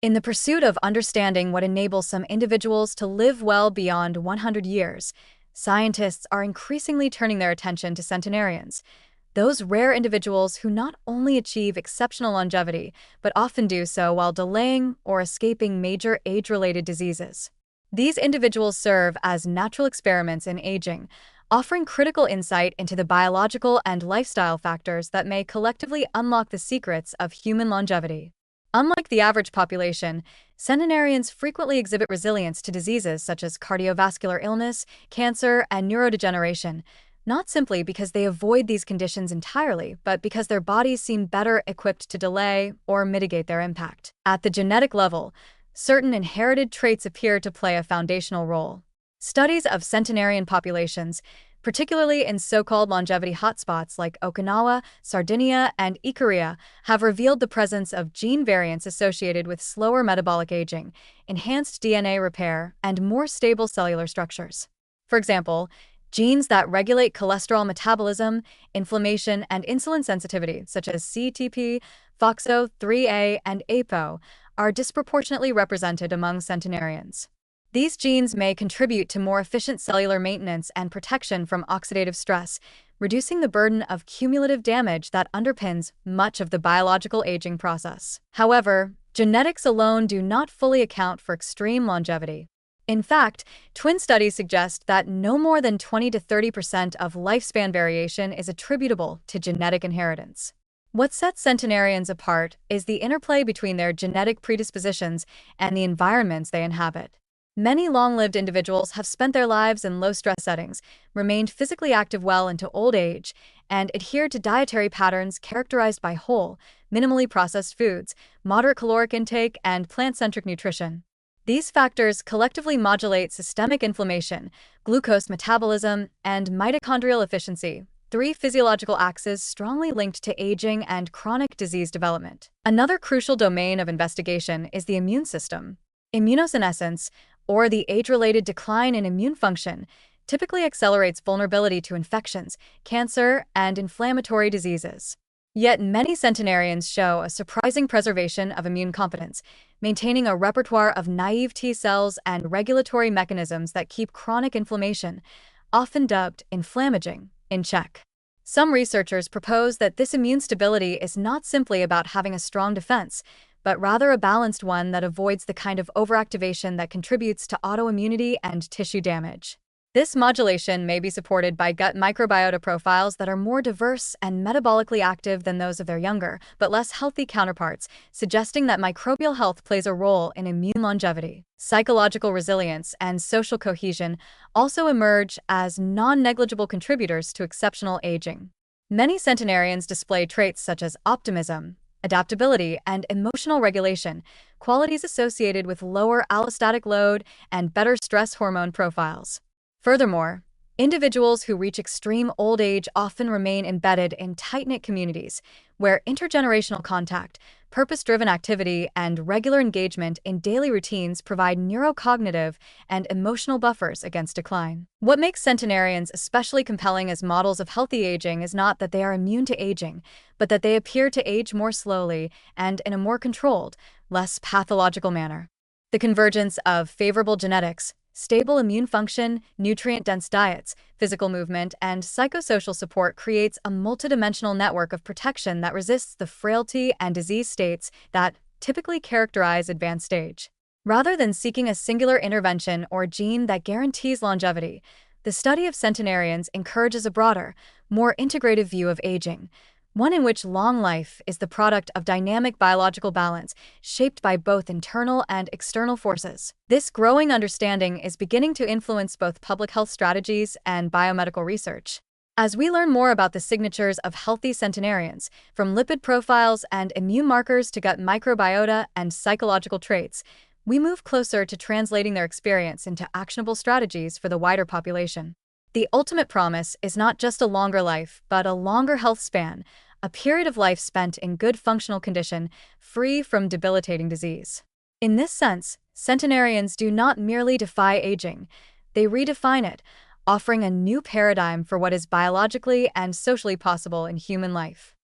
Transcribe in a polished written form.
In the pursuit of understanding what enables some individuals to live well beyond 100 years, scientists are increasingly turning their attention to centenarians, those rare individuals who not only achieve exceptional longevity, but often do so while delaying or escaping major age-related diseases. These individuals serve as natural experiments in aging, offering critical insight into the biological and lifestyle factors that may collectively unlock the secrets of human longevity. Unlike the average population, centenarians frequently exhibit resilience to diseases such as cardiovascular illness, cancer, and neurodegeneration, not simply because they avoid these conditions entirely, but because their bodies seem better equipped to delay or mitigate their impact. At the genetic level, certain inherited traits appear to play a foundational role. Studies of centenarian populations, particularly in so-called longevity hotspots like Okinawa, Sardinia, and Ikaria, have revealed the presence of gene variants associated with slower metabolic aging, enhanced DNA repair, and more stable cellular structures. For example, genes that regulate cholesterol metabolism, inflammation, and insulin sensitivity, such as CETP, FOXO3A, and APO, are disproportionately represented among centenarians. These genes may contribute to more efficient cellular maintenance and protection from oxidative stress, reducing the burden of cumulative damage that underpins much of the biological aging process. However, genetics alone do not fully account for extreme longevity. In fact, twin studies suggest that no more than 20 to 30% of lifespan variation is attributable to genetic inheritance. What sets centenarians apart is the interplay between their genetic predispositions and the environments they inhabit. Many long-lived individuals have spent their lives in low-stress settings, remained physically active well into old age, and adhered to dietary patterns characterized by whole, minimally processed foods, moderate caloric intake, and plant-centric nutrition. These factors collectively modulate systemic inflammation, glucose metabolism, and mitochondrial efficiency, three physiological axes strongly linked to aging and chronic disease development. Another crucial domain of investigation is the immune system. Immunosenescence, or the age-related decline in immune function, typically accelerates vulnerability to infections, cancer, and inflammatory diseases. Yet many centenarians show a surprising preservation of immune competence, maintaining a repertoire of naive T cells and regulatory mechanisms that keep chronic inflammation, often dubbed inflammaging, in check. Some researchers propose that this immune stability is not simply about having a strong defense, but rather a balanced one that avoids the kind of overactivation that contributes to autoimmunity and tissue damage. This modulation may be supported by gut microbiota profiles that are more diverse and metabolically active than those of their younger, but less healthy counterparts, suggesting that microbial health plays a role in immune longevity. Psychological resilience and social cohesion also emerge as non-negligible contributors to exceptional aging. Many centenarians display traits such as optimism, adaptability, and emotional regulation, qualities associated with lower allostatic load and better stress hormone profiles. Furthermore, individuals who reach extreme old age often remain embedded in tight-knit communities, where intergenerational contact, purpose-driven activity, and regular engagement in daily routines provide neurocognitive and emotional buffers against decline. What makes centenarians especially compelling as models of healthy aging is not that they are immune to aging, but that they appear to age more slowly and in a more controlled, less pathological manner. The convergence of favorable genetics, stable immune function, nutrient-dense diets, physical movement, and psychosocial support creates a multidimensional network of protection that resists the frailty and disease states that typically characterize advanced age. Rather than seeking a singular intervention or gene that guarantees longevity, the study of centenarians encourages a broader, more integrative view of aging, one in which long life is the product of dynamic biological balance shaped by both internal and external forces. This growing understanding is beginning to influence both public health strategies and biomedical research. As we learn more about the signatures of healthy centenarians, from lipid profiles and immune markers to gut microbiota and psychological traits, we move closer to translating their experience into actionable strategies for the wider population. The ultimate promise is not just a longer life, but a longer health span, a period of life spent in good functional condition, free from debilitating disease. In this sense, centenarians do not merely defy aging, they redefine it, offering a new paradigm for what is biologically and socially possible in human life.